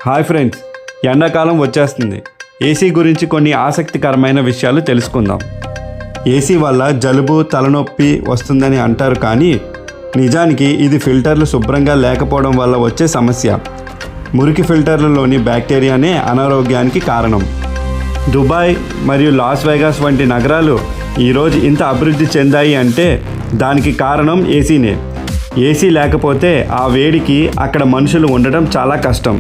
Hi friends, ఎండాకాలం వచ్చేస్తుంది. AC గురించి కొన్ని ఆసక్తికరమైన విషయాలు తెలుసుకుందాం. ఏసీ వల్ల జలుబు, తలనొప్పి వస్తుందని అంటారు, కానీ నిజానికి ఇది ఫిల్టర్లు శుభ్రంగా లేకపోవడం వల్ల వచ్చే సమస్య. మురికి ఫిల్టర్లలోని బ్యాక్టీరియానే అనారోగ్యానికి కారణం. దుబాయ్ మరియు లాస్ వేగాస్ వంటి నగరాలు ఈరోజు ఇంత అభివృద్ధి చెందాయి అంటే దానికి కారణం ఏసీనే. ఏసీ లేకపోతే ఆ వేడికి అక్కడ మనుషులు ఉండడం చాలా కష్టం.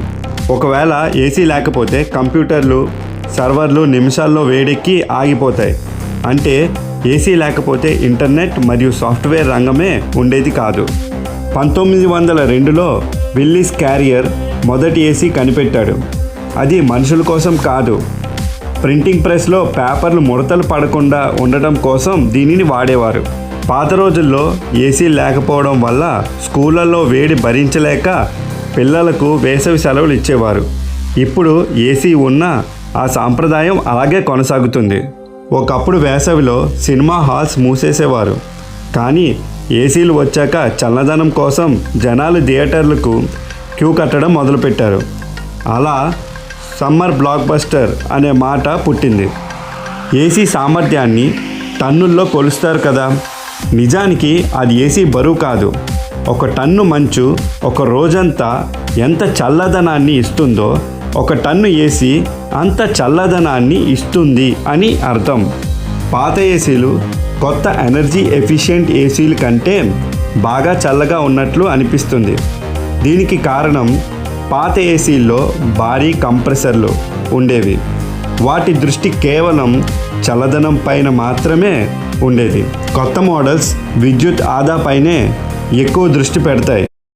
ఒకవేళ ఏసీ లేకపోతే కంప్యూటర్లు, సర్వర్లు నిమిషాల్లో వేడెక్కి ఆగిపోతాయి. అంటే ఏసీ లేకపోతే ఇంటర్నెట్ మరియు సాఫ్ట్వేర్ రంగమే ఉండేది కాదు. 1902లో విల్లీస్ క్యారియర్ మొదటి ఏసీ కనిపెట్టాడు. అది మనుషుల కోసం కాదు, ప్రింటింగ్ ప్రెస్లో పేపర్లు ముడతలు పడకుండా ఉండటం కోసం దీనిని వాడేవారు. పాత రోజుల్లో ఏసీ లేకపోవడం వల్ల స్కూళ్ళల్లో వేడి భరించలేక పిల్లలకు వేసవి సెలవులు ఇచ్చేవారు. ఇప్పుడు ఏసీ ఉన్నా ఆ సాంప్రదాయం అలాగే కొనసాగుతుంది. ఒకప్పుడు వేసవిలో సినిమా హాల్స్ మూసేసేవారు, కానీ ఏసీలు వచ్చాక చల్లదనం కోసం జనాలు థియేటర్లకు క్యూ కట్టడం మొదలుపెట్టారు. అలా సమ్మర్ బ్లాక్ బస్టర్ అనే మాట పుట్టింది. ఏసీ సామర్థ్యాన్ని టన్నుల్లో కొలుస్తారు కదా. నిజానికి అది ఏసీ బరువు కాదు. ఒక టన్ను మంచు ఒక రోజంతా ఎంత చల్లదనాన్ని ఇస్తుందో, ఒక టన్ను ఏసీ అంత చల్లదనాన్ని ఇస్తుంది అని అర్థం. పాత ఏసీలు కొత్త ఎనర్జీ ఎఫిషియెంట్ ఏసీల కంటే బాగా చల్లగా ఉన్నట్లు అనిపిస్తుంది. దీనికి కారణం పాత ఏసీల్లో భారీ కంప్రెసర్లు ఉండేవి. వాటి దృష్టి కేవలం చల్లదనం పైన మాత్రమే ఉండేది. కొత్త మోడల్స్ విద్యుత్ ఆదా పైనే ఎక్కువ దృష్టి పెడతాయి.